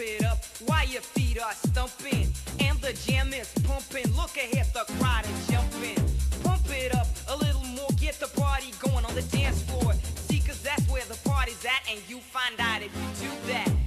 it up while your feet are stumping and the jam is pumping. Look ahead, the crowd is jumping. Pump it up a little more, get the party going on the dance floor. See, cause that's where the party's at, and you find out if you do that.